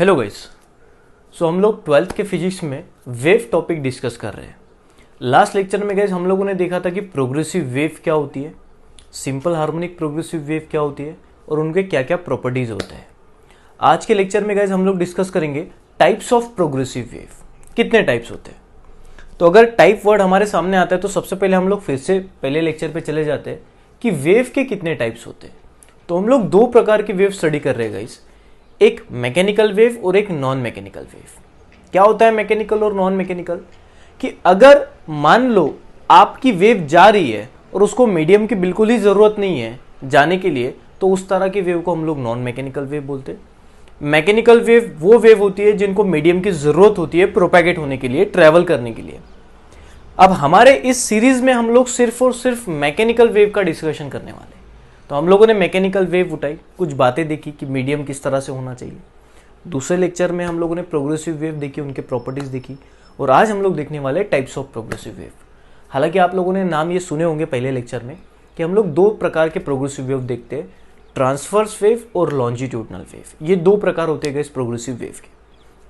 Hello guys. सो हम लोग 12th के फिजिक्स में वेव टॉपिक डिस्कस कर रहे हैं। लास्ट लेक्चर में गाइस हम लोगों ने देखा था कि प्रोग्रेसिव वेव क्या होती है, सिंपल हार्मोनिक प्रोग्रेसिव वेव क्या होती है और उनके क्या क्या प्रॉपर्टीज होते हैं। आज के लेक्चर में गाइस हम लोग डिस्कस करेंगे टाइप्स ऑफ प्रोग्रेसिव वेव, कितने टाइप्स होते हैं। तो अगर टाइप वर्ड हमारे सामने आता है तो सबसे पहले हम लोग फिर से पहले लेक्चर पे चले जाते हैं कि वेव के कितने टाइप्स होते हैं। तो हम लोग दो प्रकार की वेव स्टडी कर रहे हैं गाइस, एक मैकेनिकल वेव और एक नॉन मैकेनिकल वेव। क्या होता है मैकेनिकल और नॉन मैकेनिकल? कि अगर मान लो आपकी वेव जा रही है और उसको मीडियम की बिल्कुल ही जरूरत नहीं है जाने के लिए, तो उस तरह की वेव को हम लोग नॉन मैकेनिकल वेव बोलते हैं। मैकेनिकल वेव वो वेव होती है जिनको मीडियम की जरूरत होती है प्रोपेगेट होने के लिए, ट्रेवल करने के लिए। अब हमारे इस सीरीज में हम लोग सिर्फ और सिर्फ मैकेनिकल वेव का डिस्कशन करने वाले हैं। तो हम लोगों ने मैकेनिकल वेव उठाई, कुछ बातें देखी कि मीडियम किस तरह से होना चाहिए। दूसरे लेक्चर में हम लोगों ने प्रोग्रेसिव वेव देखी, उनके प्रॉपर्टीज देखी, और आज हम लोग देखने वाले टाइप्स ऑफ प्रोग्रेसिव वेव। हालांकि आप लोगों ने नाम ये सुने होंगे पहले लेक्चर में कि हम लोग दो प्रकार के प्रोग्रेसिव वेव देखते हैं, ट्रांसवर्स वेव और लॉन्जिट्यूडनल वेव। ये दो प्रकार होते हैं इस प्रोग्रेसिव वेव के।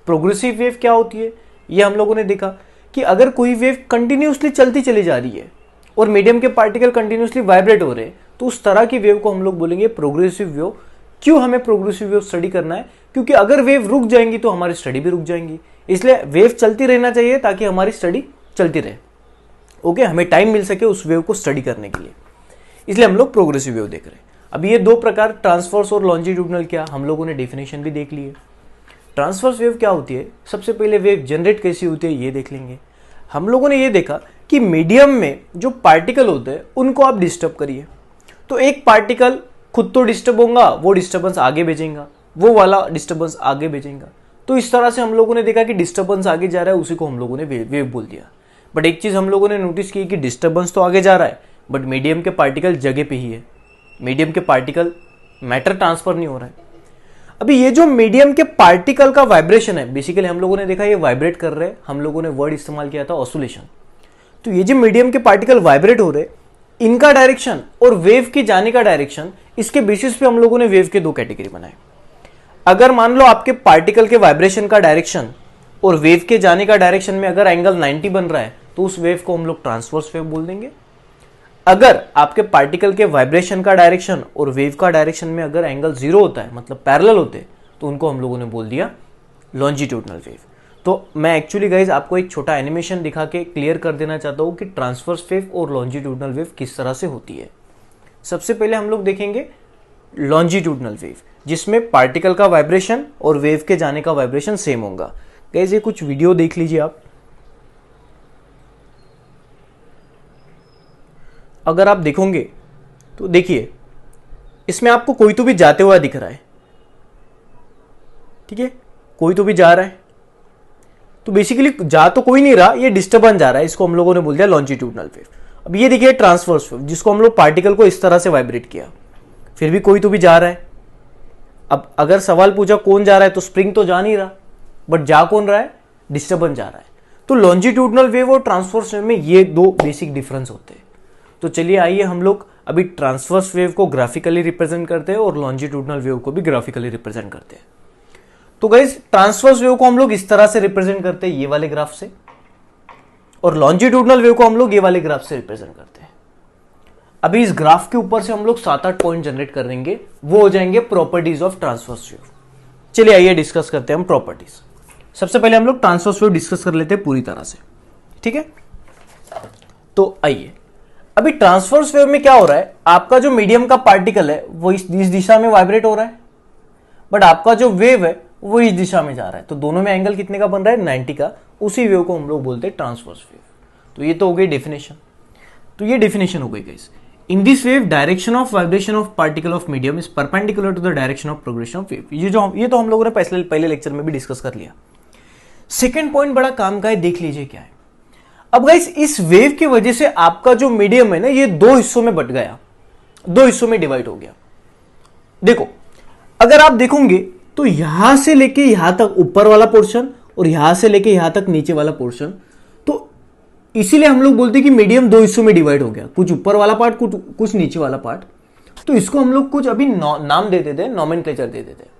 प्रोग्रेसिव वेव क्या होती है ये हम लोगों ने देखा कि अगर कोई वेव कंटिन्यूसली चलती चली जा रही है और मीडियम के पार्टिकल कंटिन्यूसली वाइब्रेट हो रहे हैं, तो उस तरह की वेव को हम लोग बोलेंगे प्रोग्रेसिव वेव। क्यों हमें प्रोग्रेसिव वेव स्टडी करना है? क्योंकि अगर वेव रुक जाएंगी तो हमारी स्टडी भी रुक जाएंगी। इसलिए वेव चलती रहना चाहिए ताकि हमारी स्टडी चलती रहे। ओके, हमें टाइम मिल सके उस वेव को स्टडी करने के लिए, इसलिए हम लोग प्रोग्रेसिव वेव देख रहे हैं। अब ये दो प्रकार ट्रांसवर्स और लॉन्जिट्यूडनल, क्या हम लोगों ने डेफिनेशन भी देख ली है। ट्रांसवर्स वेव क्या होती है, सबसे पहले वेव जनरेट कैसी होती है ये देख लेंगे। हम लोगों ने ये देखा कि मीडियम में जो पार्टिकल होते हैं उनको आप डिस्टर्ब करिए, तो एक पार्टिकल खुद तो डिस्टर्ब होगा, वो डिस्टर्बेंस आगे भेजेगा, वो वाला डिस्टर्बेंस आगे भेजेगा। तो इस तरह से हम लोगों ने देखा कि डिस्टर्बेंस आगे जा रहा है, उसी को हम लोगों ने वेव बोल दिया। बट एक चीज हम लोगों ने नोटिस की कि डिस्टर्बेंस तो आगे जा रहा है बट मीडियम के पार्टिकल जगह पे ही है, मीडियम के पार्टिकल मैटर ट्रांसफर नहीं हो रहा है। अभी ये जो मीडियम के पार्टिकल का वाइब्रेशन है, बेसिकली हम लोगों ने देखा ये वाइब्रेट कर रहे हैं, हम लोगों ने वर्ड इस्तेमाल किया था ऑसिलेशन। तो ये जो मीडियम के पार्टिकल वाइब्रेट हो रहे, इनका डायरेक्शन और वेव के जाने का डायरेक्शन, इसके बेसिस पे हम लोगों ने वेव के दो कैटेगरी बनाए। अगर मान लो आपके पार्टिकल के वाइब्रेशन का डायरेक्शन और वेव के जाने का डायरेक्शन में अगर एंगल 90 बन रहा है तो उस वेव को हम लोग ट्रांसवर्स वेव बोल देंगे। अगर आपके पार्टिकल के वाइब्रेशन का डायरेक्शन और वेव का डायरेक्शन में अगर एंगल 0 होता है, मतलब पैरेलल होते हैं, तो उनको हम लोगों ने बोल दिया लॉन्जिट्यूडनल वेव। तो मैं एक्चुअली गाइज आपको एक छोटा एनिमेशन दिखा के क्लियर कर देना चाहता हूं कि ट्रांसवर्स वेव और लॉन्जिट्यूडनल वेव किस तरह से होती है। सबसे पहले हम लोग देखेंगे लॉन्जिट्यूडनल वेव, जिसमें पार्टिकल का वाइब्रेशन और वेव के जाने का वाइब्रेशन सेम होगा। गाइज ये कुछ वीडियो देख लीजिए आप। अगर आप देखोगे तो देखिए इसमें आपको कोई तो भी जाते हुआ दिख रहा है, ठीक है, कोई तो भी जा रहा है। तो बेसिकली जा तो कोई नहीं रहा, ये डिस्टर्बेंस जा रहा है, इसको हम लोगों ने बोल दिया लॉन्जिट्यूडनल वेव। अब ये देखिए ट्रांसवर्स वेव, जिसको हम लोग पार्टिकल को इस तरह से वाइब्रेट किया, फिर भी कोई तो भी जा रहा है। अब अगर सवाल पूछा कौन जा रहा है, तो स्प्रिंग तो जा नहीं रहा, बट जा कौन रहा है? डिस्टर्बेंस जा रहा है। तो लॉन्जिट्यूडनल वेव और ट्रांसवर्स वेव में ये दो बेसिक डिफरेंस होते हैं। तो चलिए आइए हम लोग अभी ट्रांसवर्स वेव को ग्राफिकली रिप्रेजेंट करते हैं और लॉन्जिट्यूडनल वेव को भी ग्राफिकली रिप्रेजेंट करते हैं। तो गाइस ट्रांसवर्स वेव को हम लोग इस तरह से रिप्रेजेंट करते हैं, ये वाले ग्राफ से, और लॉन्जिट्यूडनल वेव को हम लोग ये वाले ग्राफ से रिप्रेजेंट करते हैं। अभी इस ग्राफ के ऊपर से हम लोग 7-8 पॉइंट जनरेट कर देंगे, वो हो जाएंगे प्रॉपर्टीज ऑफ ट्रांसवर्स वेव। चलिए आइए डिस्कस करते हैं हम प्रॉपर्टीज। सबसे पहले हम लोग ट्रांसवर्स वेव डिस्कस कर लेते हैं पूरी तरह से, ठीक है। तो आइए, अभी ट्रांसवर्स वेव में क्या हो रहा है, आपका जो मीडियम का पार्टिकल है वो इस दिशा में वाइब्रेट हो रहा है, बट आपका जो वेव है वो इस दिशा में जा रहा है। तो दोनों में एंगल कितने का बन रहा है? 90 का। उसी वेव को हम लोग बोलते हैं ट्रांसवर्स वेव। तो ये तो हो गई डेफिनेशन। तो ये डेफिनेशन हो गई guys. In this wave direction of vibration of particle of medium is perpendicular to the direction of progression of wave. ये तो हम लोगों ने पहले लेक्चर में भी डिस्कस कर लिया। सेकेंड पॉइंट बड़ा काम का है, देख लीजिए क्या है। अब गाइस इस वेव की वजह से आपका जो मीडियम है ना, ये दो हिस्सों में बट गया, दो हिस्सों में डिवाइड हो गया। देखो अगर आप देखोगे तो यहां से लेके यहां तक ऊपर वाला पोर्शन और यहां से लेके यहां तक नीचे वाला पोर्शन, तो इसीलिए हम लोग बोलते हैं कि मीडियम दो हिस्सों में डिवाइड हो गया, कुछ ऊपर वाला पार्ट कुछ नीचे वाला पार्ट। तो इसको हम लोग कुछ अभी नाम दे देते हैं, नॉमेनक्लेचर दे देते हैं।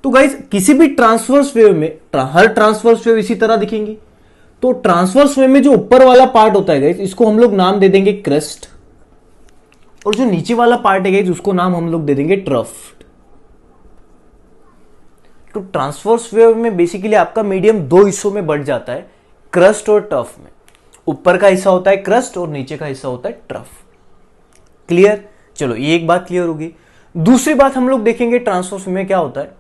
तो गाइज किसी भी ट्रांसवर्स वेव में हर ट्रांसवर्स वेव इसी तरह दिखेंगी। तो ट्रांसवर्स वेव में जो ऊपर वाला पार्ट होता है गाइज, इसको हम लोग नाम दे देंगे क्रेस्ट, और जो नीचे वाला पार्ट है गाइज उसको नाम हम लोग दे देंगे ट्रफ। तो ट्रांसवर्स वेव में बेसिकली आपका मीडियम दो हिस्सों में बढ़ जाता है, क्रस्ट और टफ में। ऊपर का हिस्सा होता है क्रस्ट और नीचे का हिस्सा होता है ट्रफ। क्लियर? चलो ये एक बात क्लियर होगी। दूसरी बात हम लोग देखेंगे ट्रांसवर्स वेव में क्या होता है।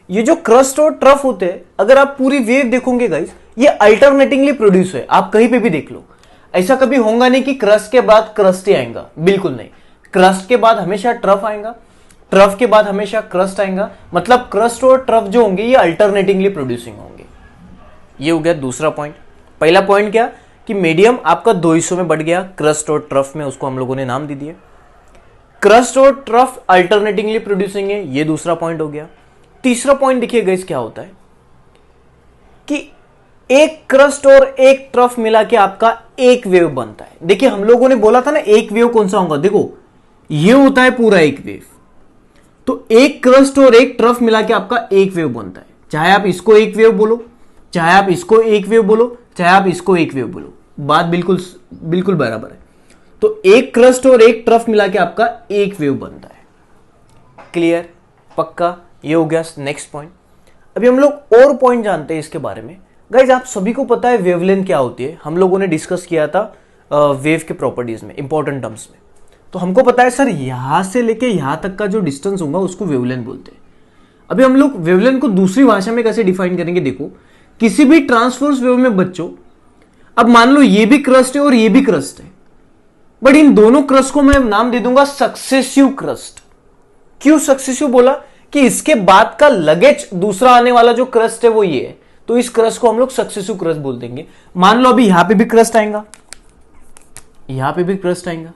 ये जो क्रस्ट और ट्रफ होते हैं, अगर आप पूरी वेव देखोगे गाइस, ये अल्टरनेटिंगली प्रोड्यूस है। आप कहीं पे भी देख लो, ऐसा कभी होगा नहीं कि क्रस्ट के बाद क्रस्ट ही आएगा, बिल्कुल नहीं। क्रस्ट के बाद हमेशा ट्रफ आएगा, ट्रफ के बाद हमेशा क्रस्ट आएगा। मतलब क्रस्ट और ट्रफ जो होंगे ये अल्टरनेटिंगली प्रोड्यूसिंग होंगे। ये हो गया दूसरा पॉइंट। पहला पॉइंट क्या कि मीडियम आपका दो हिस्सों में बढ़ गया, क्रस्ट और ट्रफ में, उसको हम लोगों ने नाम दे दिया। क्रस्ट और ट्रफ अल्टरनेटिंगली प्रोड्यूसिंग है, ये दूसरा पॉइंट हो गया। तीसरा पॉइंट देखिए गाइस क्या होता है कि एक क्रस्ट और एक ट्रफ मिला के आपका एक वेव बनता है। देखिए हम लोगों ने बोला था ना एक वेव कौन सा होगा, देखो ये होता है पूरा एक वेव। तो एक क्रस्ट और एक ट्रफ मिला के आपका एक वेव बनता है। चाहे आप इसको एक वेव बोलो, चाहे आप इसको एक वेव बोलो, चाहे आप इसको एक वेव बोलो, बात बिल्कुल बिल्कुल बराबर है। तो एक क्रस्ट और एक ट्रफ मिला के आपका एक वेव बनता है। क्लियर? पक्का? ये हो गया नेक्स्ट पॉइंट। अभी हम लोग और पॉइंट जानते हैं इसके बारे में। गाइज आप सभी को पता है वेवलेंथ क्या होती है, हम लोगों ने डिस्कस किया था वेव के प्रॉपर्टीज में, इंपॉर्टेंट टर्म्स में। तो हमको पता है सर यहां से लेके यहां तक का जो डिस्टेंस होगा उसको वेवलेंथ बोलते हैं। अभी हम लोग वेवलेंथ को दूसरी भाषा में कैसे डिफाइन करेंगे, देखो किसी भी ट्रांसवर्स वेव में बच्चों, अब मान लो ये भी क्रस्ट है और ये भी क्रस्ट है, बट इन दोनों क्रस्ट को मैं नाम दे दूंगा सक्सेसिव क्रस्ट। क्यों सक्सेसिव बोला? कि इसके बाद का लगेज दूसरा आने वाला जो क्रस्ट है वो ये है, तो इस क्रस्ट को हम लोग सक्सेसिव क्रस्ट बोल देंगे। मान लो अभी यहां पे भी क्रस्ट आएगा, यहां पे भी क्रस्ट आएगा।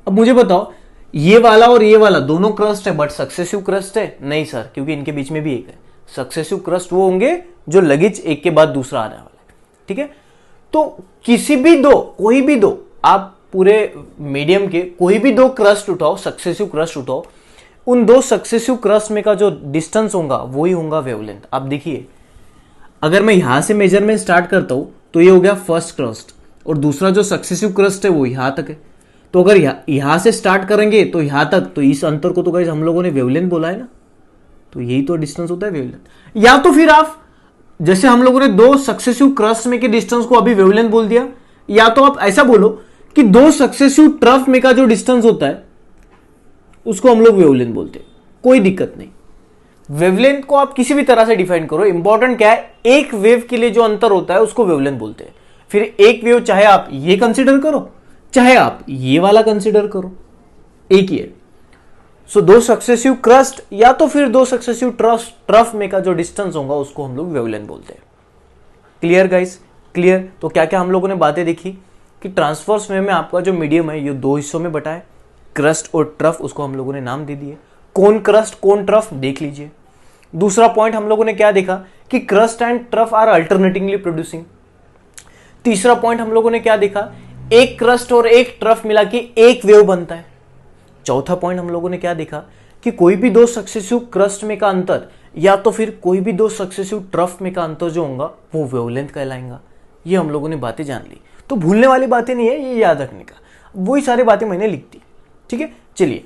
अब मुझे बताओ ये वाला और ये वाला दोनों क्रस्ट है बट सक्सेसिव क्रस्ट है? नहीं सर, क्योंकि इनके बीच में भी एक है। सक्सेसिव क्रस्ट वो होंगे जो लगेज एक के बाद दूसरा आने वाला है। ठीक है? तो किसी भी दो, कोई भी दो, आप पूरे मीडियम के कोई भी दो क्रस्ट उठाओ, सक्सेसिव क्रस्ट उठाओ, उन दो सक्सेसिव क्रस्ट में का जो डिस्टेंस होगा वही होगा वेवलेंथ। आप देखिए अगर मैं यहां से मेजरमेंट स्टार्ट करता हूं तो ये हो गया फर्स्ट क्रस्ट, और दूसरा जो सक्सेसिव क्रस्ट है वो यहां तक है। तो अगर यहां से स्टार्ट करेंगे तो यहां तक, तो इस अंतर को तो गाइस हम लोगों ने वेवलेंथ बोला है ना, तो यही तो डिस्टेंस होता है वेवलेंथ। या तो फिर आप जैसे हम लोगों ने दो सक्सेसिव क्रस्ट में के डिस्टेंस को अभी वेवलेंथ बोल दिया, या तो आप ऐसा बोलो कि दो सक्सेसिव ट्रफ में का जो डिस्टेंस होता है उसको हम लोग वेवलेंथ बोलते हैं, कोई दिक्कत नहीं। वेवलेंथ को आप किसी भी तरह से डिफाइन करो, इंपॉर्टेंट क्या है, एक वेव के लिए जो अंतर होता है उसको वेवलेंथ बोलते हैं। फिर एक वेव चाहे आप ये कंसीडर करो, चाहे आप ये वाला कंसीडर करो, एक ही है। सो दो सक्सेसिव क्रस्ट या तो फिर दो सक्सेसिव ट्रफ में का जो डिस्टेंस होगा उसको हम लोग वेवलेंथ बोलते हैं। Clear guys? क्लियर? तो क्या क्या हम लोगों ने बातें देखी कि ट्रांसवर्स वेव में आपका जो मीडियम है ये दो हिस्सों में बटा है, क्रस्ट और ट्रफ, उसको हम लोगों ने नाम दे दिए। कौन क्रस्ट कौन ट्रफ देख लीजिए। दूसरा पॉइंट हम लोगों ने क्या देखा कि crust and trough are alternatingly producing. तीसरा पॉइंट हम लोगों ने क्या देखा, एक क्रस्ट और एक ट्रफ मिला के एक वेव बनता है। चौथा पॉइंट हम लोगों ने क्या देखा कि कोई भी दो सक्सेसिव क्रस्ट में का अंतर या तो फिर कोई भी दो सक्सेसिव ट्रफ में का अंतर जो होगा वो वेवलेंथ कहलाएगा। ये हम लोगों ने बातें जान ली, तो भूलने वाली बातें नहीं है, ये याद रखने का, वही सारी बातें मैंने लिख दी। ठीक है, चलिए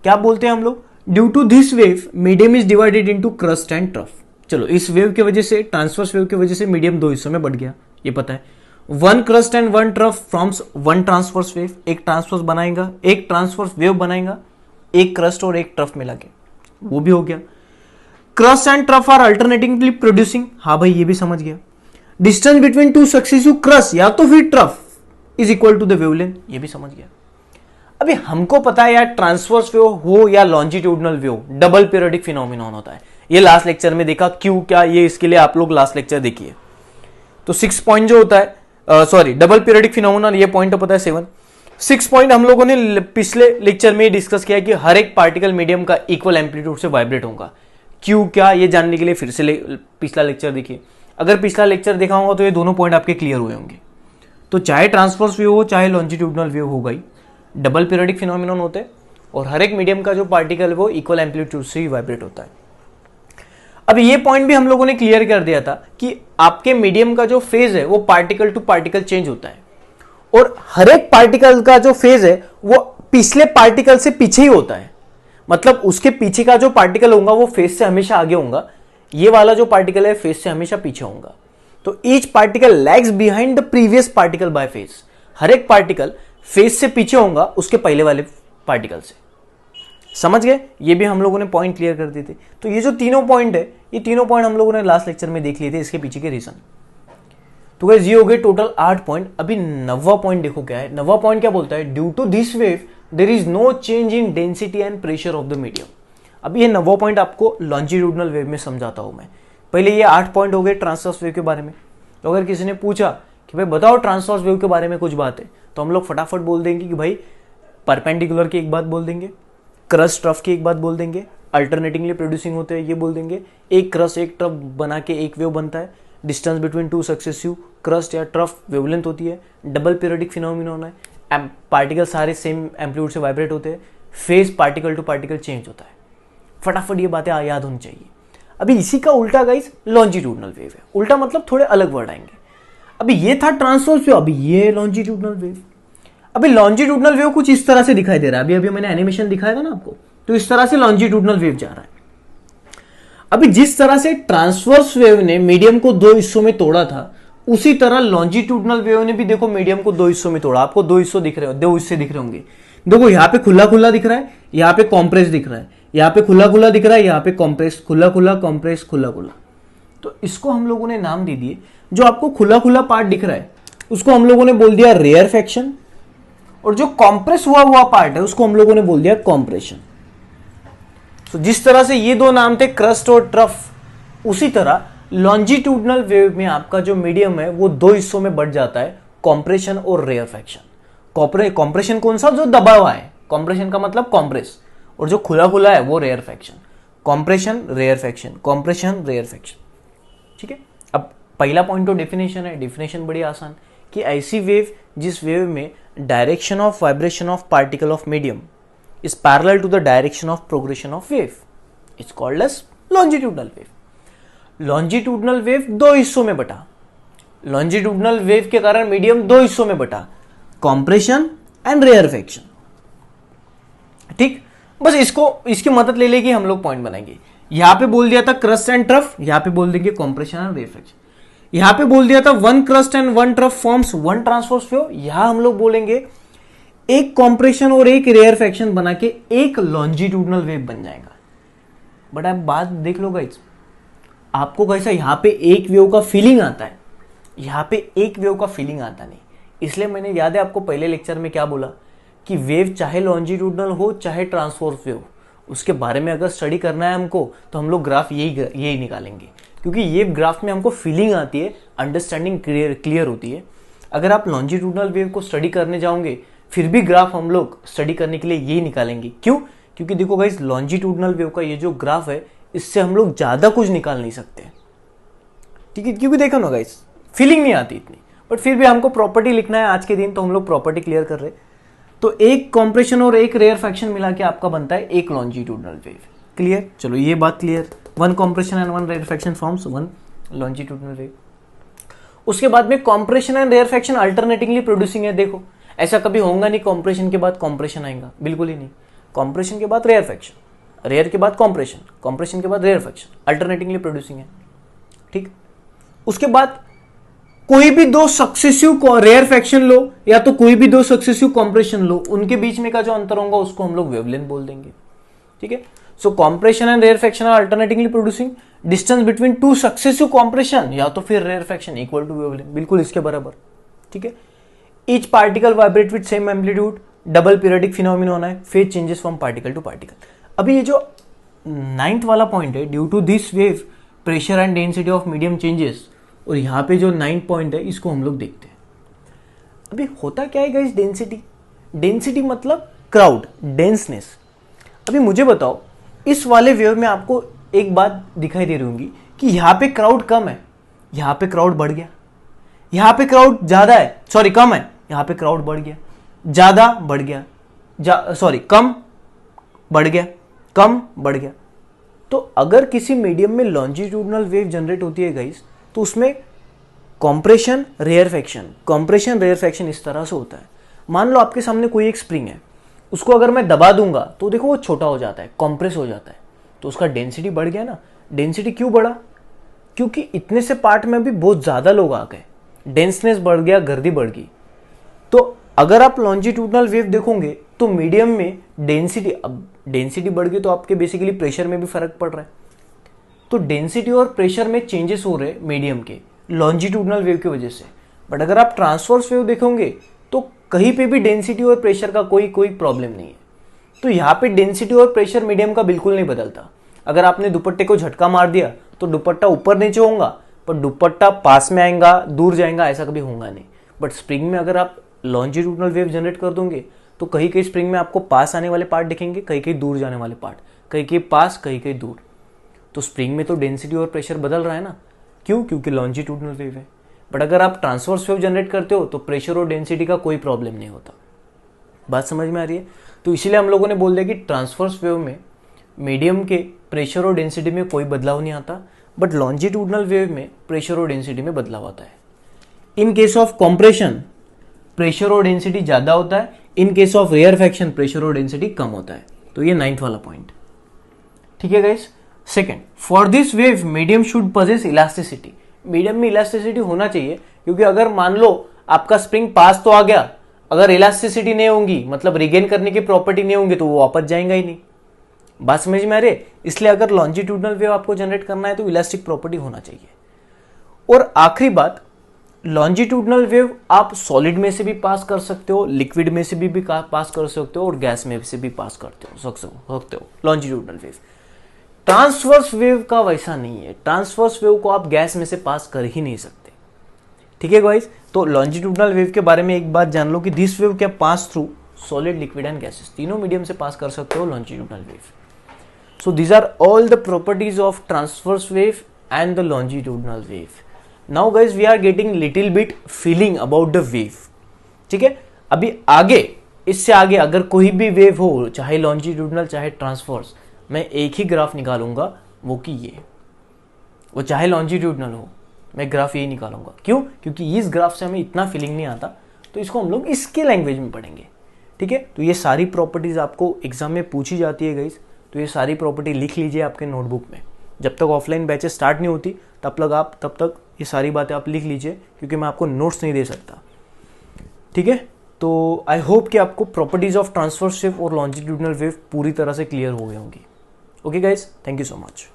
क्या बोलते हैं हम लोग, due to this wave medium is divided into crest and trough. चलो इस वेव की वजह से, ट्रांसवर्स वेव की वजह से मीडियम दो हिस्सों में बढ़ गया, ये पता है। One crust and one trough firms one transverse wave, एक ट्रांसवर्स बनाएगा, एक ट्रांसवर्स वेव बनाएगा, एक क्रस्ट और एक ट्रफ मिला के, वो भी हो गया। Crust and trough are alternatingly producing, हाँ भाई ये भी समझ गया। Distance between two successive crust या तो फिर trough is equal to the wavelength, ये भी समझ गया। अभी हमको पता है यार ट्रांसवर्स वेव हो या longitudinal wave, double periodic phenomenon होता है। ये लास्ट लेक्चर में देखा, क्यों क्या, ये इसके लिए आप लोग लास्ट लेक्चर देखिए। तो 6 पॉइंट जो होता है, सॉरी डबल पीरियोडिक फिनोमिनन, ये पॉइंट तो पता है 7। 6 पॉइंट हम लोगों ने पिछले लेक्चर में डिस्कस किया कि हर एक पार्टिकल मीडियम का इक्वल एम्पलीट्यूड से वाइब्रेट होगा। क्यों क्या ये जानने के लिए फिर से पिछला लेक्चर देखिए। अगर पिछला लेक्चर देखा होगा तो ये दोनों पॉइंट आपके क्लियर हुए होंगे। तो चाहे ट्रांसवर्स वेव हो चाहे लॉन्जिट्यूडनल वेव हो गई, डबल पीरियोडिक फिनोमिनन होते हैं। और हर एक मीडियम का जो पार्टिकल है वो इक्वल एम्पलीट्यूड से ही वाइब्रेट होता है। अब ये पॉइंट भी हम लोगों ने क्लियर कर दिया था कि आपके मीडियम का जो फेज है वो पार्टिकल टू पार्टिकल चेंज होता है, और हर एक पार्टिकल का जो फेज है वो पिछले पार्टिकल से पीछे ही होता है। मतलब उसके पीछे का जो पार्टिकल होगा वो फेज से हमेशा आगे होगा, ये वाला जो पार्टिकल है फेज से हमेशा पीछे होगा। तो each particle lags behind the previous particle by phase. हर एक पार्टिकल फेज से पीछे होगा उसके पहले वाले पार्टिकल से। समझ गए? ये भी हम लोगों ने पॉइंट क्लियर कर दिए थे। तो ये जो तीनों पॉइंट है, ये तीनों पॉइंट हम लोगों ने लास्ट लेक्चर में देख लिए थे, इसके पीछे के रीजन। तो गाइस ये हो गए टोटल 8 पॉइंट। अभी 9वां पॉइंट देखो क्या है। 9वां पॉइंट क्या बोलता है? Due to this wave there is no change in density and pressure of the medium. अब ये 9वां पॉइंट आपको लॉन्जिट्यूडनल वेव में समझाता हूं मैं। पहले ये 8 पॉइंट हो गए ट्रांसवर्स वेव के बारे में। तो अगर किसी ने पूछा कि भाई बताओ ट्रांसवर्स वेव के बारे में कुछ बात है, तो हम लोग फटाफट बोल देंगे कि भाई परपेंडिकुलर की एक बात बोल देंगे, क्रस्ट ट्रफ की एक बात बोल देंगे, अल्टरनेटिंगली प्रोड्यूसिंग होते हैं ये बोल देंगे, एक क्रस्ट एक ट्रफ बना के एक वेव बनता है, distance between two successive crust या ट्रफ वेवलेंथ होती है, डबल पीरियोडिक फिनोमिनन है, पार्टिकल सारे सेम एम्पलीट्यूड से वाइब्रेट होते हैं, phase particle to particle change होता है। फटाफट ये बातें याद होनी चाहिए। अभी इसी का उल्टा गाइस लॉन्जिट्यूडनल वेव है। उल्टा मतलब थोड़े अलग वर्ड आएंगे। अभी ये था ट्रांसवर्स वेव, अभी ये लॉन्जिट्यूडनल वेव। अभी लॉन्जिट्यूडनल वेव कुछ इस तरह से दिखाई दे रहा है। अभी मैंने एनिमेशन दिखाया था ना आपको, तो इस तरह से लॉन्जिट्यूडनल वेव जा रहा है। अभी जिस तरह से ट्रांसवर्स वेव ने मीडियम को 2 हिस्सों में तोड़ा था, उसी तरह लॉन्जिट्यूडनल वेव ने भी देखो मीडियम को 2 हिस्सों में तोड़ा। आपको 2 हिस्से दिख रहे होंगे। देखो यहाँ पे खुला खुला दिख रहा है, यहाँ पे कॉम्प्रेस दिख रहा है, यहाँ पे खुला खुला दिख रहा है, यहाँ पे कॉम्प्रेस, खुला खुला कॉम्प्रेस, खुला खुला। तो इसको हम लोगों ने नाम दे दिए। जो आपको खुला खुला पार्ट दिख रहा है उसको हम लोगों ने बोल दिया रेयरफेक्शन, और जो कॉम्प्रेस हुआ पार्ट है उसको हम लोगों ने बोल दिया कॉम्प्रेशन। तो जिस तरह से ये दो नाम थे क्रस्ट और ट्रफ, उसी तरह लॉन्जिट्यूडनल वेव में आपका जो मीडियम है वो 2 हिस्सों में बढ़ जाता है, कॉम्प्रेशन और रेयरफेक्शन। कॉम्प्रेशन कौन सा? जो दबा हुआ है, कॉम्प्रेशन का मतलब कॉम्प्रेस, और जो खुला खुला है वो rarefaction. Compression rarefaction, compression rarefaction. ठीक है। अब पहला पॉइंट तो डेफिनेशन है। डेफिनेशन बड़ी आसान कि ऐसी वेव जिस वेव में direction of vibration of particle of medium is parallel to the direction of progression of wave is called as longitudinal wave. Longitudinal wave 2 हिस्सों में बटा। लॉन्जिट्यूडनल वेव के कारण मीडियम 2 हिस्सों में बटा, कॉम्प्रेशन एंड रेयरफेक्शन। ठीक, बस इसकी मदद ले लेके हम लोग पॉइंट बनाएंगे। यहां पे बोल दिया था क्रस्ट एंड ट्रफ, यहां पे बोल देंगे कॉम्प्रेशन एंड रेयरफेक्शन। यहां पे बोल दिया था 1 crust and 1 trough forms 1 transverse wave, यहां हम लोग बोलेंगे एक कॉम्प्रेशन और एक रेयरफेक्शन बना के एक लॉन्जिट्यूडनल वेव बन जाएगा। बट आप बात देख लो गाइस, आपको कैसा यहां पे एक वेव का फीलिंग आता है, यहां पे एक वेव का फीलिंग आता नहीं। इसलिए मैंने याद है आपको पहले लेक्चर में क्या बोला कि वेव चाहे लॉन्जिट्यूडनल हो चाहे ट्रांसवर्स वेव, उसके बारे में अगर स्टडी करना है हमको तो हम लोग ग्राफ यही निकालेंगे, क्योंकि ये ग्राफ में हमको फीलिंग आती है, अंडरस्टैंडिंग क्लियर होती है। अगर आप लॉन्जिट्यूडनल वेव को स्टडी करने जाओगे फिर भी ग्राफ हम लोग स्टडी करने के लिए यही निकालेंगे। क्यों? क्योंकि देखो गाइस लॉन्जिट्यूडनल वेव का ये जो ग्राफ है इससे हम लोग ज्यादा कुछ निकाल नहीं सकते। ठीक है, क्योंकि देखो ना गाइस फीलिंग नहीं आती इतनी, बट फिर भी हमको प्रॉपर्टी लिखना है आज के दिन, तो हम लोग प्रॉपर्टी क्लियर कर रहे हैं। तो एक कॉम्प्रेशन और एक रेयरफेक्शन मिला के आपका बनता है एक लॉन्जिट्यूडनल वेव। क्लियर? चलो ये बात clear. 1 compression and 1 rarefaction forms 1 longitudinal wave. उसके बाद में कॉम्प्रेशन एंड रेयरफेक्शन अल्टरनेटिंगली प्रोड्यूसिंग है। देखो ऐसा कभी होगा नहीं कॉम्प्रेशन के बाद कॉम्प्रेशन आएगा, बिल्कुल ही नहीं। कॉम्प्रेशन के बाद रेयरफेक्शन, रेयर के बाद कॉम्प्रेशन, कॉम्प्रेशन के बाद रेयरफेक्शन, अल्टरनेटिंगली प्रोड्यूसिंग है। ठीक, उसके बाद कोई भी 2 सक्सेसिव रेयरफेक्शन लो या तो कोई भी 2 सक्सेसिव कॉम्प्रेशन लो, उनके बीच में का जो अंतर होगा उसको हम लोग वेवलेंथ बोल देंगे। ठीक है, so compression and rarefaction are alternatingly producing distance between 2 successive compression या तो फिर रेयरफेक्शन इक्वल टू वेवलेंथ, बिल्कुल इसके बराबर। ठीक है, each particle vibrate with same amplitude, double periodic phenomenon है, phase changes from particle to particle. अभी ये जो 9th वाला पॉइंट है, due to this wave pressure and density of medium changes, और यहाँ पे जो 9th पॉइंट है इसको हम लोग देखते हैं। अभी होता क्या है गाइस डेंसिटी? डेंसिटी मतलब क्राउड, डेंसनेस। अभी मुझे बताओ इस वाले वेव में आपको एक बात दिखाई दे रही होगी कि यहाँ पे क्राउड कम है, यहाँ पे क्राउड बढ़ गया, यहाँ पे क्राउड ज्यादा है, सॉरी कम है, यहाँ पे क्राउड बढ़ गया, ज्यादा बढ़ गया, सॉरी कम बढ़ गया, कम बढ़ गया। तो अगर किसी मीडियम में लॉन्जिट्यूडनल वेव जनरेट होती है गाइस, तो उसमें कॉम्प्रेशन रेयरफैक्शन इस तरह से होता है। मान लो आपके सामने कोई एक स्प्रिंग है, उसको अगर मैं दबा दूंगा तो देखो वो छोटा हो जाता है, कॉम्प्रेस हो जाता है, तो उसका डेंसिटी बढ़ गया ना। डेंसिटी क्यों बढ़ा? क्योंकि इतने से पार्ट में भी बहुत ज़्यादा लोग आ गए, डेंसनेस बढ़ गया, गर्दी बढ़ गई। तो अगर आप लॉन्जिट्यूडनल वेव देखोगे तो मीडियम में डेंसिटी बढ़ गई तो आपके बेसिकली प्रेशर में भी फर्क पड़ रहा है। तो डेंसिटी और प्रेशर में चेंजेस हो रहे हैं मीडियम के लॉन्जिट्यूडनल वेव की वजह से। बट अगर आप ट्रांसवर्स वेव देखोगे तो कहीं पे भी डेंसिटी और प्रेशर का कोई प्रॉब्लम नहीं है। तो यहाँ पे डेंसिटी और प्रेशर मीडियम का बिल्कुल नहीं बदलता। अगर आपने दुपट्टे को झटका मार दिया तो दुपट्टा ऊपर नीचे होगा, पर दुपट्टा पास में आएगा, दूर जाएगा, ऐसा कभी होगा नहीं। बट स्प्रिंग में अगर आप लॉन्जिट्यूडनल वेव जनरेट कर दोगे तो कहीं कहीं स्प्रिंग में आपको पास आने वाले पार्ट दिखेंगे, कहीं कहीं दूर जाने वाले पार्ट, कहीं कहीं पास, कहीं कहीं दूर। तो स्प्रिंग में तो डेंसिटी और प्रेशर बदल रहा है ना, क्यों? क्योंकि लॉन्जिट्यूडनल वेव है। बट अगर आप ट्रांसवर्स वेव जनरेट करते हो तो प्रेशर और डेंसिटी का कोई प्रॉब्लम नहीं होता। बात समझ में आ रही है? तो इसीलिए हम लोगों ने बोल दिया कि ट्रांसवर्स वेव में मीडियम के प्रेशर और डेंसिटी में कोई बदलाव नहीं आता, बट लॉन्जिट्यूडनल वेव में प्रेशर और डेंसिटी में बदलाव आता है। In case of compression pressure और डेंसिटी ज्यादा होता है, in case of rarefaction pressure और डेंसिटी कम होता है। तो ये 9th वाला पॉइंट, ठीक है guys. Second, for this wave medium should possess elasticity. Medium में इलास्टिसिटी होना चाहिए, क्योंकि अगर मान लो आपका स्प्रिंग पास तो आ गया, अगर इलास्टिसिटी नहीं होगी, मतलब रिगेन करने की प्रॉपर्टी नहीं होंगी, तो वो वापस जाएगा ही नहीं। बात समझ में आ रही है? इसलिए अगर लॉन्जिट्यूडनल वेव आपको जनरेट करना है तो इलास्टिक प्रॉपर्टी होना चाहिए। और आखिरी बात, लॉन्जिट्यूडनल वेव आप सॉलिड में से भी पास कर सकते हो, लिक्विड में से भी पास कर सकते हो, और गैस में से भी पास करते हो लॉन्जिट्यूडनल वेव। ट्रांसवर्स वेव का वैसा नहीं है। ट्रांसवर्स वेव को आप गैस में से पास कर ही नहीं सकते, ठीक है गाइस। तो लॉन्जिट्यूडनल वेव के बारे में एक बात जान लो कि this wave can pass through solid, liquid and gases, तीनों मीडियम से पास कर सकते हो longitudinal wave. So these are all the properties of transverse wave and the longitudinal wave. Now guys we are getting little bit feeling about the wave, ठीक है। अभी आगे, इससे आगे अगर कोई भी वेव हो, चाहे लॉन्जिट्यूडनल चाहे ट्रांसवर्स, मैं एक ही ग्राफ निकालूंगा, वो कि ये, वो चाहे लॉन्जिट्यूडनल हो, मैं ग्राफ यही निकालूंगा। क्यों? क्योंकि इस ग्राफ से हमें इतना फीलिंग नहीं आता, तो इसको हम लोग इसके लैंग्वेज में पढ़ेंगे, ठीक है। तो ये सारी प्रॉपर्टीज आपको एग्जाम में पूछी जाती है गाइस, तो ये सारी प्रॉपर्टी लिख लीजिए आपके नोटबुक में। जब तक ऑफलाइन बैचेस स्टार्ट नहीं होती तब तक ये सारी बातें आप लिख लीजिए, क्योंकि मैं आपको नोट्स नहीं दे सकता, ठीक है। तो आई होप कि आपको प्रॉपर्टीज ऑफ ट्रांसवर्स वेव और लॉन्जिट्यूडनल वेव पूरी तरह से क्लियर हो गई होंगी। Okay guys, thank you so much.